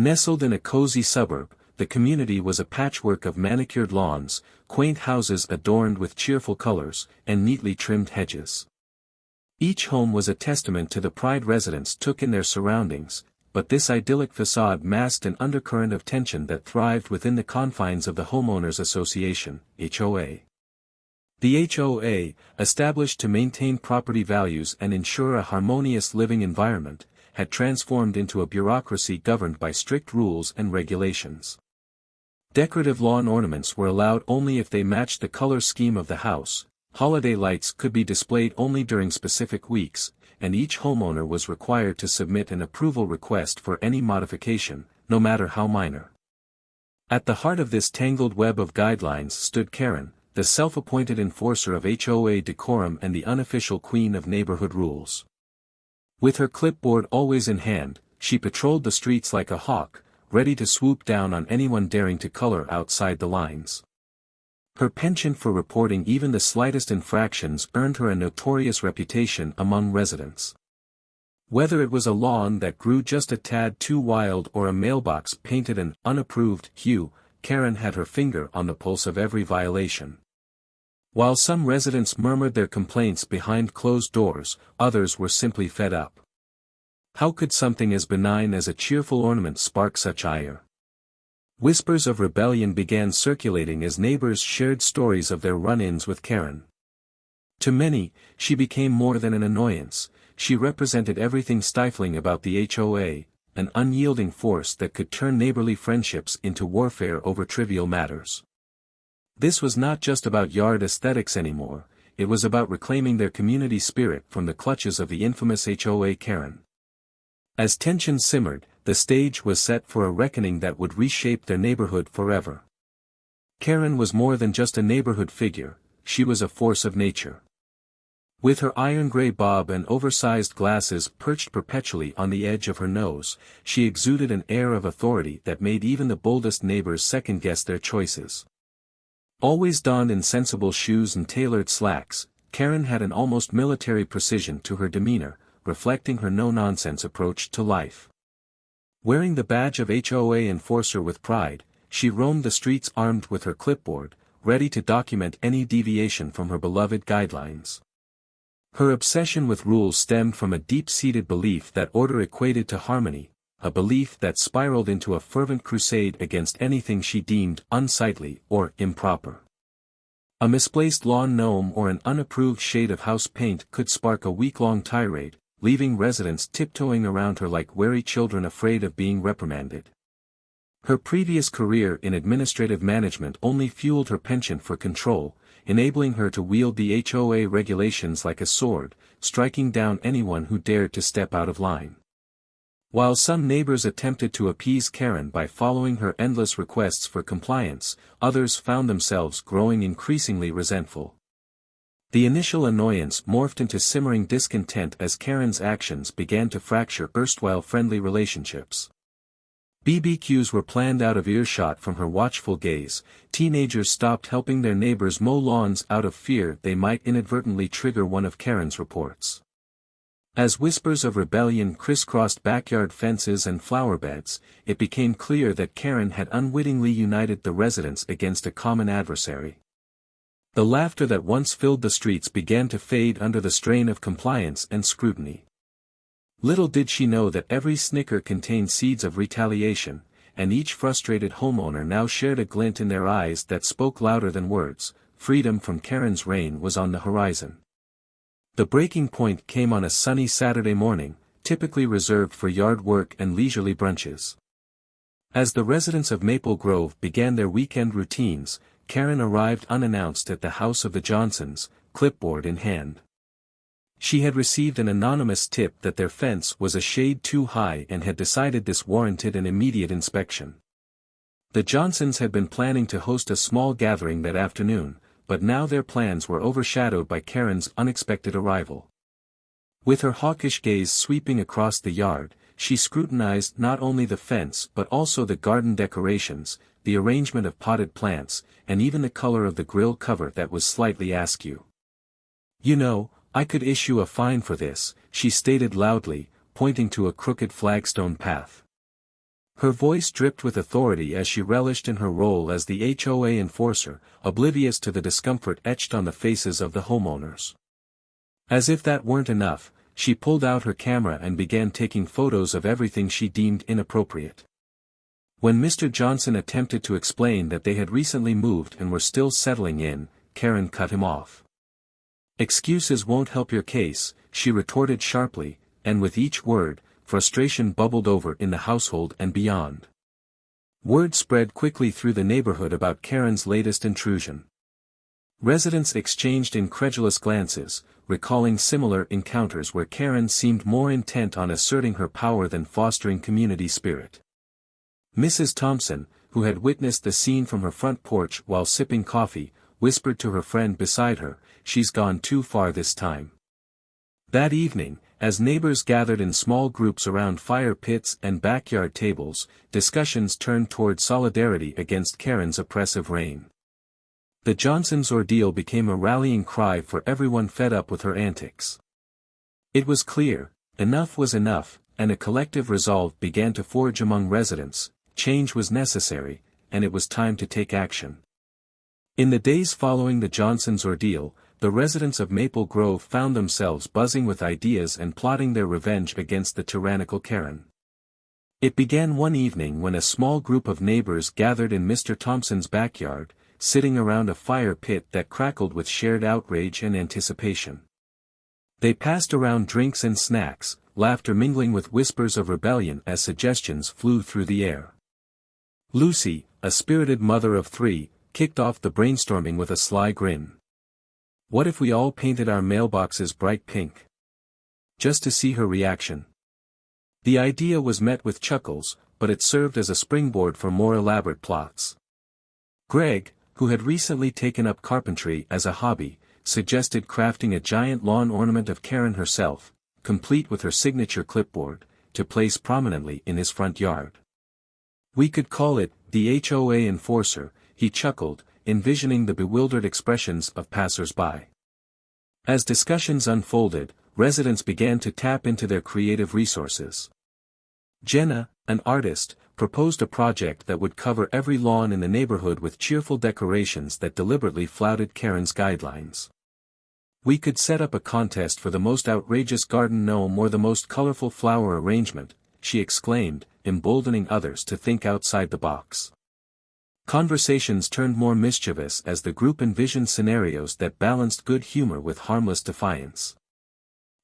Nestled in a cozy suburb, the community was a patchwork of manicured lawns, quaint houses adorned with cheerful colors, and neatly trimmed hedges. Each home was a testament to the pride residents took in their surroundings, but this idyllic facade masked an undercurrent of tension that thrived within the confines of the Homeowners Association, HOA. The HOA, established to maintain property values and ensure a harmonious living environment, had transformed into a bureaucracy governed by strict rules and regulations. Decorative lawn ornaments were allowed only if they matched the color scheme of the house, holiday lights could be displayed only during specific weeks, and each homeowner was required to submit an approval request for any modification, no matter how minor. At the heart of this tangled web of guidelines stood Karen, the self-appointed enforcer of HOA decorum and the unofficial queen of neighborhood rules. With her clipboard always in hand, she patrolled the streets like a hawk, ready to swoop down on anyone daring to color outside the lines. Her penchant for reporting even the slightest infractions earned her a notorious reputation among residents. Whether it was a lawn that grew just a tad too wild or a mailbox painted an unapproved hue, Karen had her finger on the pulse of every violation. While some residents murmured their complaints behind closed doors, others were simply fed up. How could something as benign as a cheerful ornament spark such ire? Whispers of rebellion began circulating as neighbors shared stories of their run-ins with Karen. To many, she became more than an annoyance, she represented everything stifling about the HOA, an unyielding force that could turn neighborly friendships into warfare over trivial matters. This was not just about yard aesthetics anymore, it was about reclaiming their community spirit from the clutches of the infamous HOA Karen. As tension simmered, the stage was set for a reckoning that would reshape their neighborhood forever. Karen was more than just a neighborhood figure, she was a force of nature. With her iron-gray bob and oversized glasses perched perpetually on the edge of her nose, she exuded an air of authority that made even the boldest neighbors second-guess their choices. Always donned in sensible shoes and tailored slacks, Karen had an almost military precision to her demeanor, reflecting her no-nonsense approach to life. Wearing the badge of HOA enforcer with pride, she roamed the streets armed with her clipboard, ready to document any deviation from her beloved guidelines. Her obsession with rules stemmed from a deep-seated belief that order equated to harmony, a belief that spiraled into a fervent crusade against anything she deemed unsightly or improper. A misplaced lawn gnome or an unapproved shade of house paint could spark a week-long tirade, leaving residents tiptoeing around her like wary children afraid of being reprimanded. Her previous career in administrative management only fueled her penchant for control, enabling her to wield the HOA regulations like a sword, striking down anyone who dared to step out of line. While some neighbors attempted to appease Karen by following her endless requests for compliance, others found themselves growing increasingly resentful. The initial annoyance morphed into simmering discontent as Karen's actions began to fracture erstwhile friendly relationships. BBQs were planned out of earshot from her watchful gaze, teenagers stopped helping their neighbors mow lawns out of fear they might inadvertently trigger one of Karen's reports. As whispers of rebellion crisscrossed backyard fences and flower beds, it became clear that Karen had unwittingly united the residents against a common adversary. The laughter that once filled the streets began to fade under the strain of compliance and scrutiny. Little did she know that every snicker contained seeds of retaliation, and each frustrated homeowner now shared a glint in their eyes that spoke louder than words: freedom from Karen's reign was on the horizon. The breaking point came on a sunny Saturday morning, typically reserved for yard work and leisurely brunches. As the residents of Maple Grove began their weekend routines, Karen arrived unannounced at the house of the Johnsons, clipboard in hand. She had received an anonymous tip that their fence was a shade too high and had decided this warranted an immediate inspection. The Johnsons had been planning to host a small gathering that afternoon, but now their plans were overshadowed by Karen's unexpected arrival. With her hawkish gaze sweeping across the yard, she scrutinized not only the fence but also the garden decorations, the arrangement of potted plants, and even the color of the grill cover that was slightly askew. "You know, I could issue a fine for this," she stated loudly, pointing to a crooked flagstone path. Her voice dripped with authority as she relished in her role as the HOA enforcer, oblivious to the discomfort etched on the faces of the homeowners. As if that weren't enough, she pulled out her camera and began taking photos of everything she deemed inappropriate. When Mr. Johnson attempted to explain that they had recently moved and were still settling in, Karen cut him off. "Excuses won't help your case," she retorted sharply, and with each word, frustration bubbled over in the household and beyond. Word spread quickly through the neighborhood about Karen's latest intrusion. Residents exchanged incredulous glances, recalling similar encounters where Karen seemed more intent on asserting her power than fostering community spirit. Mrs. Thompson, who had witnessed the scene from her front porch while sipping coffee, whispered to her friend beside her, "She's gone too far this time." That evening, as neighbors gathered in small groups around fire pits and backyard tables, discussions turned toward solidarity against Karen's oppressive reign. The Johnsons' ordeal became a rallying cry for everyone fed up with her antics. It was clear, enough was enough, and a collective resolve began to forge among residents. Change was necessary, and it was time to take action. In the days following the Johnsons' ordeal, the residents of Maple Grove found themselves buzzing with ideas and plotting their revenge against the tyrannical Karen. It began one evening when a small group of neighbors gathered in Mr. Thompson's backyard, sitting around a fire pit that crackled with shared outrage and anticipation. They passed around drinks and snacks, laughter mingling with whispers of rebellion as suggestions flew through the air. Lucy, a spirited mother of three, kicked off the brainstorming with a sly grin. "What if we all painted our mailboxes bright pink?" Just to see her reaction. The idea was met with chuckles, but it served as a springboard for more elaborate plots. Greg, who had recently taken up carpentry as a hobby, suggested crafting a giant lawn ornament of Karen herself, complete with her signature clipboard, to place prominently in his front yard. "We could call it, the HOA Enforcer," he chuckled, envisioning the bewildered expressions of passers-by. As discussions unfolded, residents began to tap into their creative resources. Jenna, an artist, proposed a project that would cover every lawn in the neighborhood with cheerful decorations that deliberately flouted Karen's guidelines. "We could set up a contest for the most outrageous garden gnome or the most colorful flower arrangement," she exclaimed, emboldening others to think outside the box. Conversations turned more mischievous as the group envisioned scenarios that balanced good humor with harmless defiance.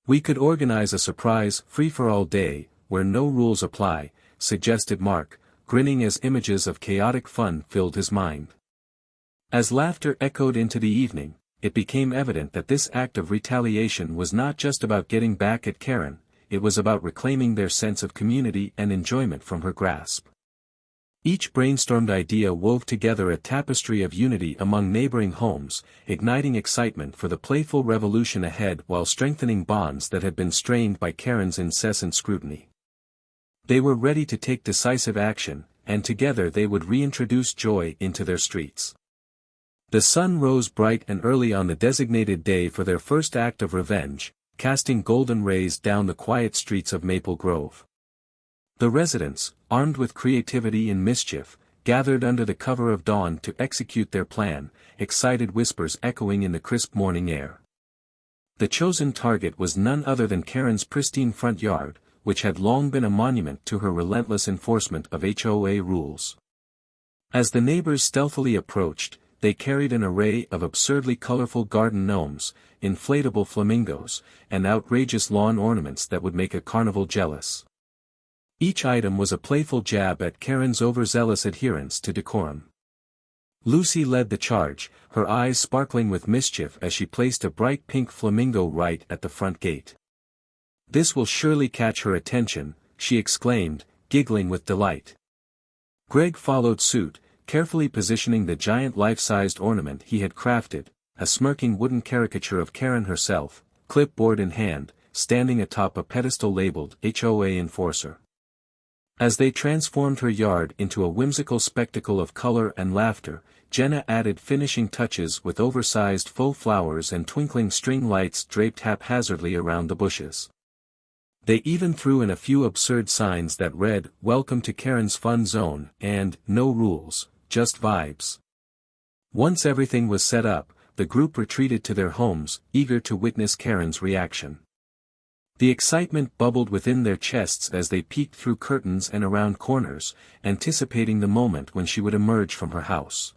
"We could organize a surprise free-for-all day, where no rules apply," suggested Mark, grinning as images of chaotic fun filled his mind. As laughter echoed into the evening, it became evident that this act of retaliation was not just about getting back at Karen, it was about reclaiming their sense of community and enjoyment from her grasp. Each brainstormed idea wove together a tapestry of unity among neighboring homes, igniting excitement for the playful revolution ahead while strengthening bonds that had been strained by Karen's incessant scrutiny. They were ready to take decisive action, and together they would reintroduce joy into their streets. The sun rose bright and early on the designated day for their first act of revenge, casting golden rays down the quiet streets of Maple Grove. The residents, armed with creativity and mischief, gathered under the cover of dawn to execute their plan, excited whispers echoing in the crisp morning air. The chosen target was none other than Karen's pristine front yard, which had long been a monument to her relentless enforcement of HOA rules. As the neighbors stealthily approached, they carried an array of absurdly colorful garden gnomes, inflatable flamingos, and outrageous lawn ornaments that would make a carnival jealous. Each item was a playful jab at Karen's overzealous adherence to decorum. Lucy led the charge, her eyes sparkling with mischief as she placed a bright pink flamingo right at the front gate. "This will surely catch her attention," she exclaimed, giggling with delight. Greg followed suit, carefully positioning the giant life-sized ornament he had crafted, a smirking wooden caricature of Karen herself, clipboard in hand, standing atop a pedestal labeled HOA Enforcer. As they transformed her yard into a whimsical spectacle of color and laughter, Jenna added finishing touches with oversized faux flowers and twinkling string lights draped haphazardly around the bushes. They even threw in a few absurd signs that read, "Welcome to Karen's Fun Zone," and "No rules, just vibes." Once everything was set up, the group retreated to their homes, eager to witness Karen's reaction. The excitement bubbled within their chests as they peeked through curtains and around corners, anticipating the moment when she would emerge from her house.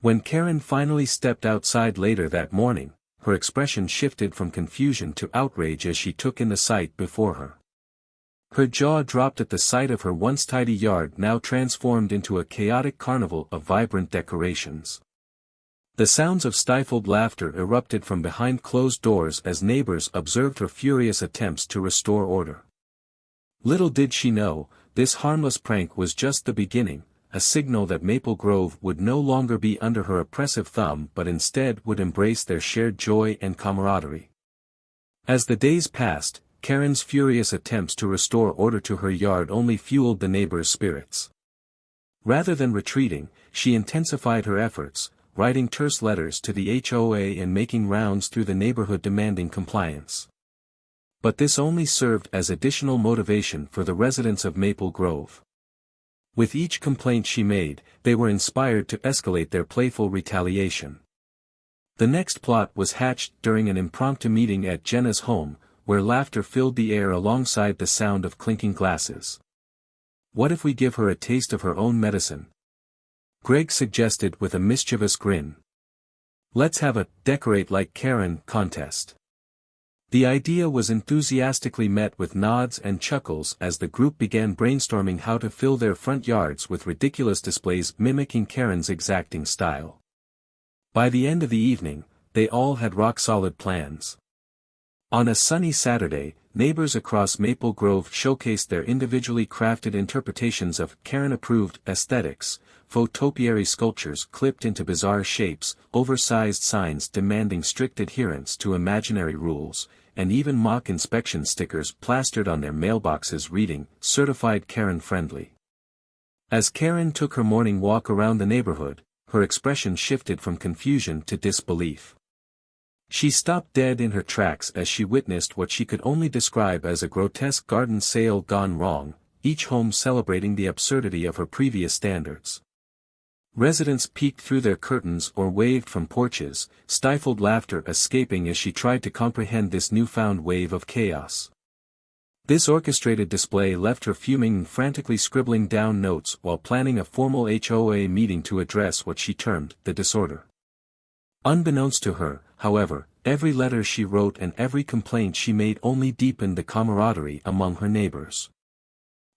When Karen finally stepped outside later that morning, her expression shifted from confusion to outrage as she took in the sight before her. Her jaw dropped at the sight of her once tidy yard now transformed into a chaotic carnival of vibrant decorations. The sounds of stifled laughter erupted from behind closed doors as neighbors observed her furious attempts to restore order. Little did she know, this harmless prank was just the beginning, a signal that Maple Grove would no longer be under her oppressive thumb but instead would embrace their shared joy and camaraderie. As the days passed, Karen's furious attempts to restore order to her yard only fueled the neighbors' spirits. Rather than retreating, she intensified her efforts, writing terse letters to the HOA and making rounds through the neighborhood demanding compliance. But this only served as additional motivation for the residents of Maple Grove. With each complaint she made, they were inspired to escalate their playful retaliation. The next plot was hatched during an impromptu meeting at Jenna's home, where laughter filled the air alongside the sound of clinking glasses. "What if we give her a taste of her own medicine?" Greg suggested with a mischievous grin. "Let's have a 'decorate like Karen' contest." The idea was enthusiastically met with nods and chuckles as the group began brainstorming how to fill their front yards with ridiculous displays mimicking Karen's exacting style. By the end of the evening, they all had rock-solid plans. On a sunny Saturday, neighbors across Maple Grove showcased their individually crafted interpretations of Karen-approved aesthetics, faux topiary sculptures clipped into bizarre shapes, oversized signs demanding strict adherence to imaginary rules, and even mock inspection stickers plastered on their mailboxes reading, "Certified Karen-friendly." As Karen took her morning walk around the neighborhood, her expression shifted from confusion to disbelief. She stopped dead in her tracks as she witnessed what she could only describe as a grotesque garden sale gone wrong, each home celebrating the absurdity of her previous standards. Residents peeked through their curtains or waved from porches, stifled laughter escaping as she tried to comprehend this newfound wave of chaos. This orchestrated display left her fuming and frantically scribbling down notes while planning a formal HOA meeting to address what she termed the disorder. Unbeknownst to her, however, every letter she wrote and every complaint she made only deepened the camaraderie among her neighbors.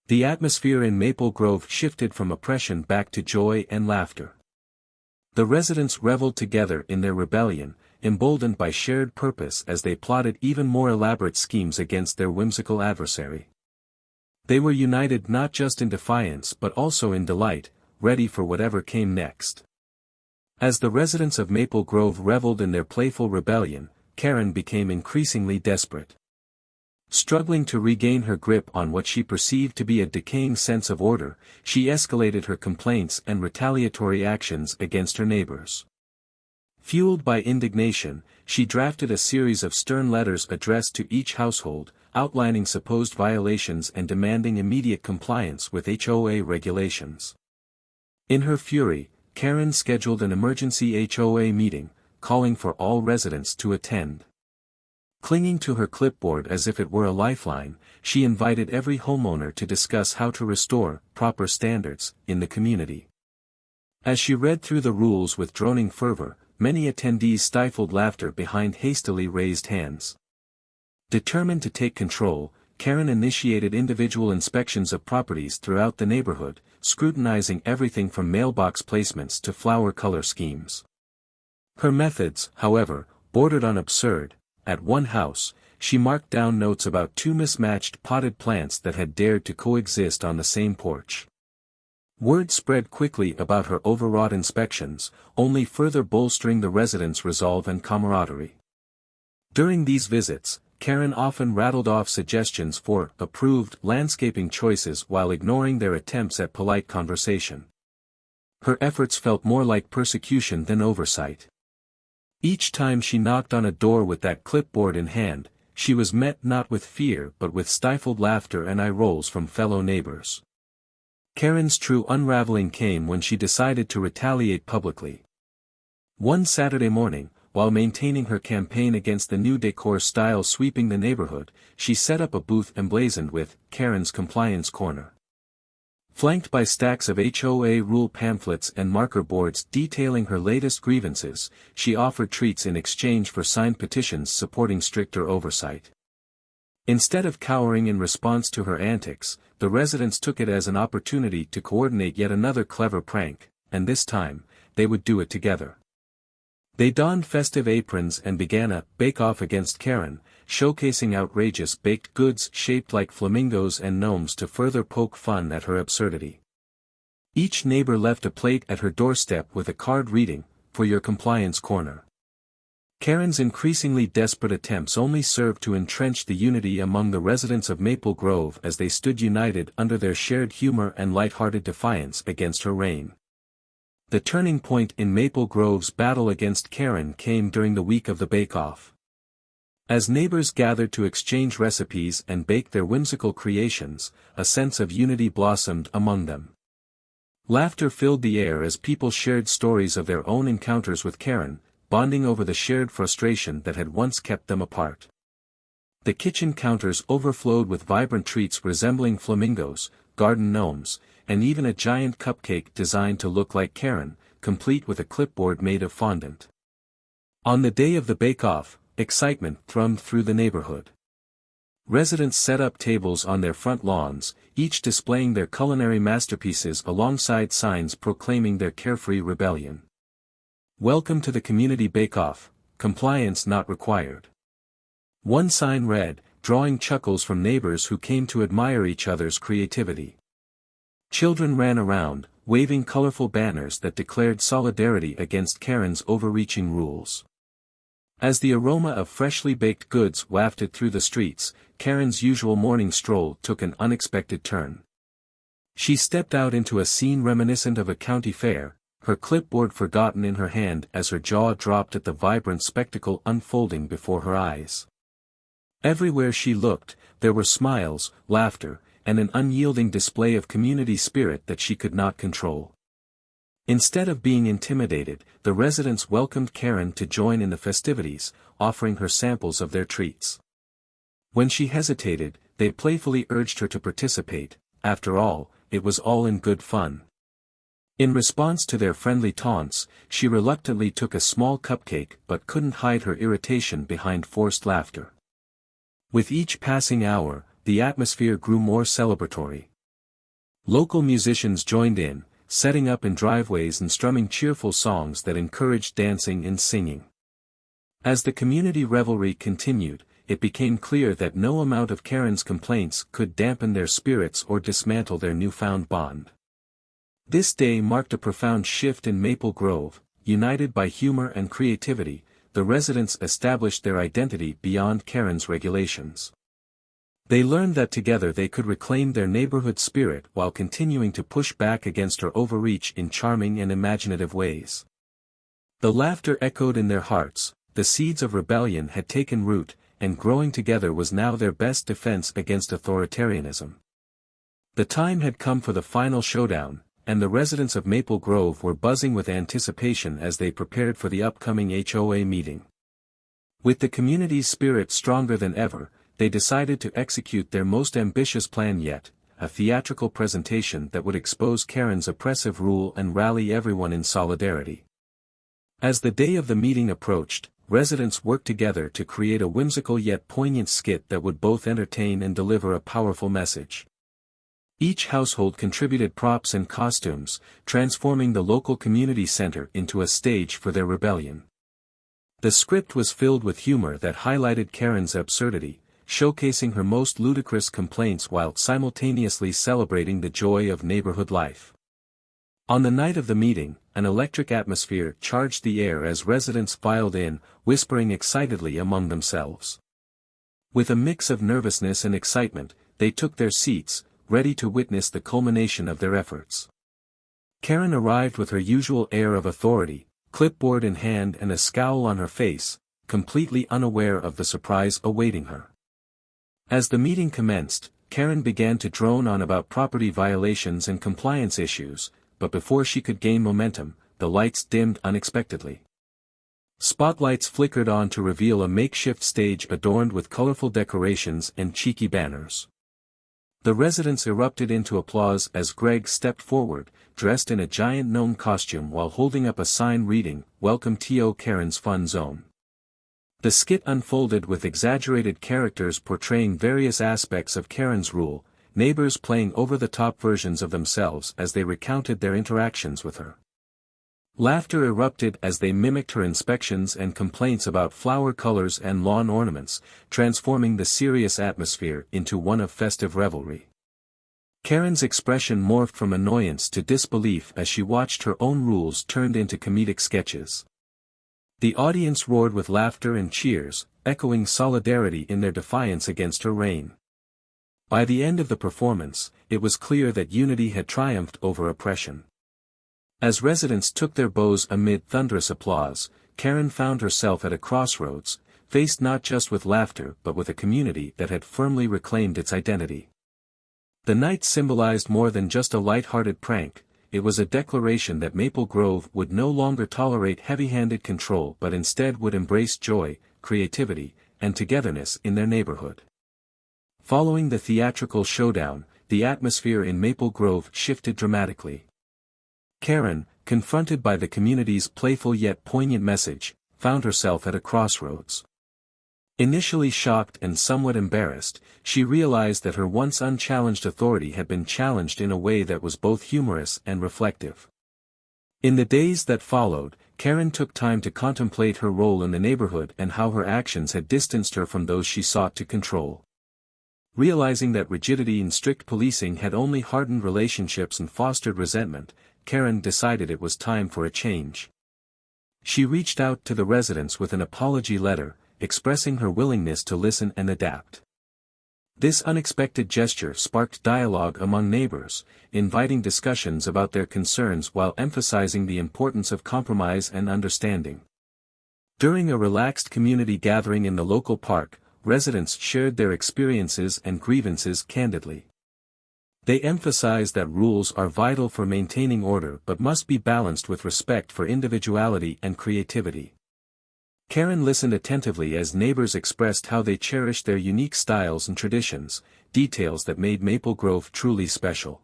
The atmosphere in Maple Grove shifted from oppression back to joy and laughter. The residents reveled together in their rebellion, emboldened by shared purpose as they plotted even more elaborate schemes against their whimsical adversary. They were united not just in defiance but also in delight, ready for whatever came next. As the residents of Maple Grove reveled in their playful rebellion, Karen became increasingly desperate. Struggling to regain her grip on what she perceived to be a decaying sense of order, she escalated her complaints and retaliatory actions against her neighbors. Fueled by indignation, she drafted a series of stern letters addressed to each household, outlining supposed violations and demanding immediate compliance with HOA regulations. In her fury, Karen scheduled an emergency HOA meeting, calling for all residents to attend. Clinging to her clipboard as if it were a lifeline, she invited every homeowner to discuss how to restore proper standards in the community. As she read through the rules with droning fervor, many attendees stifled laughter behind hastily raised hands. Determined to take control, Karen initiated individual inspections of properties throughout the neighborhood, scrutinizing everything from mailbox placements to flower color schemes. Her methods, however, bordered on absurd. At one house, she marked down notes about two mismatched potted plants that had dared to coexist on the same porch. Word spread quickly about her overwrought inspections, only further bolstering the residents' resolve and camaraderie. During these visits, Karen often rattled off suggestions for approved landscaping choices while ignoring their attempts at polite conversation. Her efforts felt more like persecution than oversight. Each time she knocked on a door with that clipboard in hand, she was met not with fear but with stifled laughter and eye rolls from fellow neighbors. Karen's true unraveling came when she decided to retaliate publicly. One Saturday morning, while maintaining her campaign against the new decor style sweeping the neighborhood, she set up a booth emblazoned with Karen's Compliance Corner. Flanked by stacks of HOA rule pamphlets and marker boards detailing her latest grievances, she offered treats in exchange for signed petitions supporting stricter oversight. Instead of cowering in response to her antics, the residents took it as an opportunity to coordinate yet another clever prank, and this time, they would do it together. They donned festive aprons and began a bake-off against Karen, showcasing outrageous baked goods shaped like flamingos and gnomes to further poke fun at her absurdity. Each neighbor left a plate at her doorstep with a card reading, "For your compliance corner." Karen's increasingly desperate attempts only served to entrench the unity among the residents of Maple Grove as they stood united under their shared humor and light-hearted defiance against her reign. The turning point in Maple Grove's battle against Karen came during the week of the bake-off. As neighbors gathered to exchange recipes and bake their whimsical creations, a sense of unity blossomed among them. Laughter filled the air as people shared stories of their own encounters with Karen, bonding over the shared frustration that had once kept them apart. The kitchen counters overflowed with vibrant treats resembling flamingos, garden gnomes, and even a giant cupcake designed to look like Karen, complete with a clipboard made of fondant. On the day of the bake-off, excitement thrummed through the neighborhood. Residents set up tables on their front lawns, each displaying their culinary masterpieces alongside signs proclaiming their carefree rebellion. "Welcome to the community bake-off, compliance not required." One sign read, drawing chuckles from neighbors who came to admire each other's creativity. Children ran around, waving colorful banners that declared solidarity against Karen's overreaching rules. As the aroma of freshly baked goods wafted through the streets, Karen's usual morning stroll took an unexpected turn. She stepped out into a scene reminiscent of a county fair, her clipboard forgotten in her hand as her jaw dropped at the vibrant spectacle unfolding before her eyes. Everywhere she looked, there were smiles, laughter, and an unyielding display of community spirit that she could not control. Instead of being intimidated, the residents welcomed Karen to join in the festivities, offering her samples of their treats. When she hesitated, they playfully urged her to participate. After all, it was all in good fun. In response to their friendly taunts, she reluctantly took a small cupcake but couldn't hide her irritation behind forced laughter. With each passing hour, the atmosphere grew more celebratory. Local musicians joined in, setting up in driveways and strumming cheerful songs that encouraged dancing and singing. As the community revelry continued, it became clear that no amount of Karen's complaints could dampen their spirits or dismantle their newfound bond. This day marked a profound shift in Maple Grove. United by humor and creativity, the residents established their identity beyond Karen's regulations. They learned that together they could reclaim their neighborhood spirit while continuing to push back against her overreach in charming and imaginative ways. The laughter echoed in their hearts, the seeds of rebellion had taken root, and growing together was now their best defense against authoritarianism. The time had come for the final showdown, and the residents of Maple Grove were buzzing with anticipation as they prepared for the upcoming HOA meeting. With the community's spirit stronger than ever, they decided to execute their most ambitious plan yet, a theatrical presentation that would expose Karen's oppressive rule and rally everyone in solidarity. As the day of the meeting approached, residents worked together to create a whimsical yet poignant skit that would both entertain and deliver a powerful message. Each household contributed props and costumes, transforming the local community center into a stage for their rebellion. The script was filled with humor that highlighted Karen's absurdity, showcasing her most ludicrous complaints while simultaneously celebrating the joy of neighborhood life. On the night of the meeting, an electric atmosphere charged the air as residents filed in, whispering excitedly among themselves. With a mix of nervousness and excitement, they took their seats, ready to witness the culmination of their efforts. Karen arrived with her usual air of authority, clipboard in hand and a scowl on her face, completely unaware of the surprise awaiting her. As the meeting commenced, Karen began to drone on about property violations and compliance issues, but before she could gain momentum, the lights dimmed unexpectedly. Spotlights flickered on to reveal a makeshift stage adorned with colorful decorations and cheeky banners. The residents erupted into applause as Greg stepped forward, dressed in a giant gnome costume while holding up a sign reading, "Welcome to Karen's Fun Zone." The skit unfolded with exaggerated characters portraying various aspects of Karen's rule, neighbors playing over-the-top versions of themselves as they recounted their interactions with her. Laughter erupted as they mimicked her inspections and complaints about flower colors and lawn ornaments, transforming the serious atmosphere into one of festive revelry. Karen's expression morphed from annoyance to disbelief as she watched her own rules turned into comedic sketches. The audience roared with laughter and cheers, echoing solidarity in their defiance against her reign. By the end of the performance, it was clear that unity had triumphed over oppression. As residents took their bows amid thunderous applause, Karen found herself at a crossroads, faced not just with laughter but with a community that had firmly reclaimed its identity. The night symbolized more than just a light-hearted prank. It was a declaration that Maple Grove would no longer tolerate heavy-handed control but instead would embrace joy, creativity, and togetherness in their neighborhood. Following the theatrical showdown, the atmosphere in Maple Grove shifted dramatically. Karen, confronted by the community's playful yet poignant message, found herself at a crossroads. Initially shocked and somewhat embarrassed, she realized that her once unchallenged authority had been challenged in a way that was both humorous and reflective. In the days that followed, Karen took time to contemplate her role in the neighborhood and how her actions had distanced her from those she sought to control. Realizing that rigidity and strict policing had only hardened relationships and fostered resentment, Karen decided it was time for a change. She reached out to the residents with an apology letter, expressing her willingness to listen and adapt. This unexpected gesture sparked dialogue among neighbors, inviting discussions about their concerns while emphasizing the importance of compromise and understanding. During a relaxed community gathering in the local park, residents shared their experiences and grievances candidly. They emphasized that rules are vital for maintaining order but must be balanced with respect for individuality and creativity. Karen listened attentively as neighbors expressed how they cherished their unique styles and traditions, details that made Maple Grove truly special.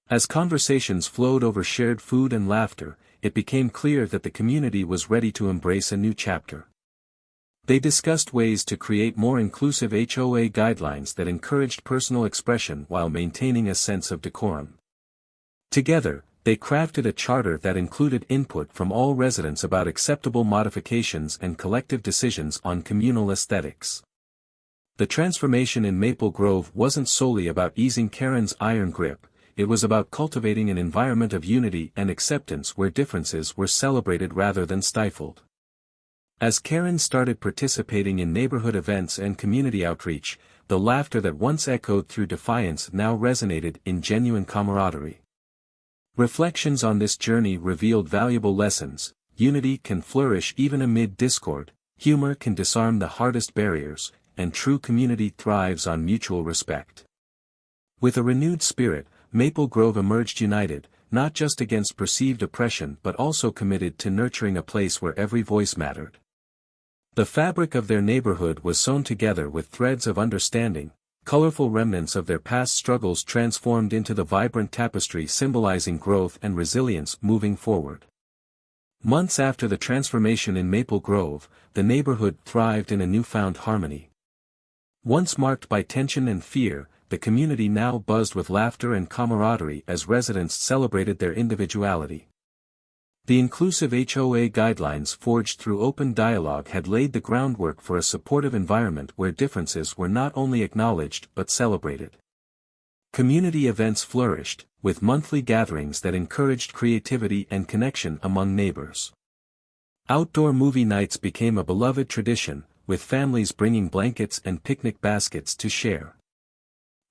As conversations flowed over shared food and laughter, it became clear that the community was ready to embrace a new chapter. They discussed ways to create more inclusive HOA guidelines that encouraged personal expression while maintaining a sense of decorum. Together, they crafted a charter that included input from all residents about acceptable modifications and collective decisions on communal aesthetics. The transformation in Maple Grove wasn't solely about easing Karen's iron grip, it was about cultivating an environment of unity and acceptance where differences were celebrated rather than stifled. As Karen started participating in neighborhood events and community outreach, the laughter that once echoed through defiance now resonated in genuine camaraderie. Reflections on this journey revealed valuable lessons. Unity can flourish even amid discord, humor can disarm the hardest barriers, and true community thrives on mutual respect. With a renewed spirit, Maple Grove emerged united, not just against perceived oppression but also committed to nurturing a place where every voice mattered. The fabric of their neighborhood was sewn together with threads of understanding, colorful remnants of their past struggles transformed into the vibrant tapestry symbolizing growth and resilience moving forward. Months after the transformation in Maple Grove, the neighborhood thrived in a newfound harmony. Once marked by tension and fear, the community now buzzed with laughter and camaraderie as residents celebrated their individuality. The inclusive HOA guidelines forged through open dialogue had laid the groundwork for a supportive environment where differences were not only acknowledged but celebrated. Community events flourished, with monthly gatherings that encouraged creativity and connection among neighbors. Outdoor movie nights became a beloved tradition, with families bringing blankets and picnic baskets to share.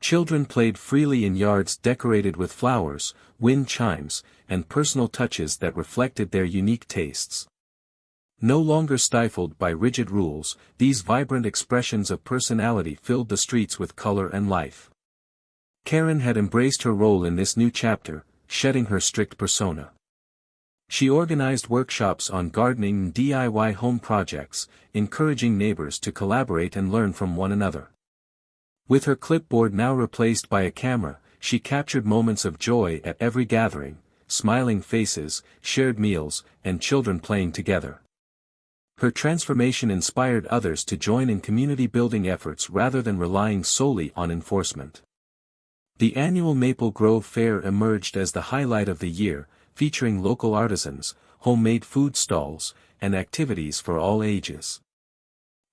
Children played freely in yards decorated with flowers, wind chimes, and personal touches that reflected their unique tastes. No longer stifled by rigid rules, these vibrant expressions of personality filled the streets with color and life. Karen had embraced her role in this new chapter, shedding her strict persona. She organized workshops on gardening and DIY home projects, encouraging neighbors to collaborate and learn from one another. With her clipboard now replaced by a camera, she captured moments of joy at every gathering, smiling faces, shared meals, and children playing together. Her transformation inspired others to join in community-building efforts rather than relying solely on enforcement. The annual Maple Grove Fair emerged as the highlight of the year, featuring local artisans, homemade food stalls, and activities for all ages.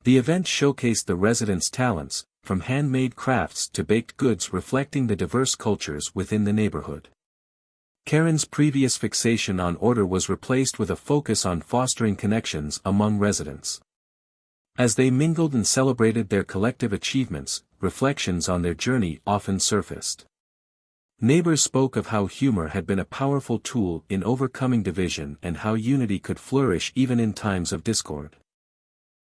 The event showcased the residents' talents, from handmade crafts to baked goods reflecting the diverse cultures within the neighborhood. Karen's previous fixation on order was replaced with a focus on fostering connections among residents. As they mingled and celebrated their collective achievements, reflections on their journey often surfaced. Neighbors spoke of how humor had been a powerful tool in overcoming division and how unity could flourish even in times of discord.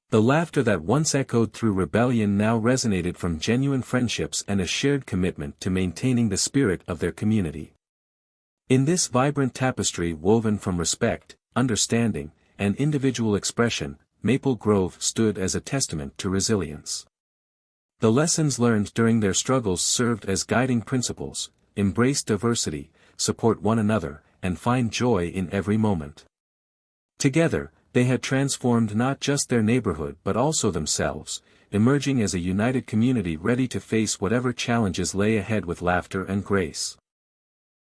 The laughter that once echoed through rebellion now resonated from genuine friendships and a shared commitment to maintaining the spirit of their community. In this vibrant tapestry woven from respect, understanding, and individual expression, Maple Grove stood as a testament to resilience. The lessons learned during their struggles served as guiding principles: embrace diversity, support one another, and find joy in every moment. Together, they had transformed not just their neighborhood but also themselves, emerging as a united community ready to face whatever challenges lay ahead with laughter and grace.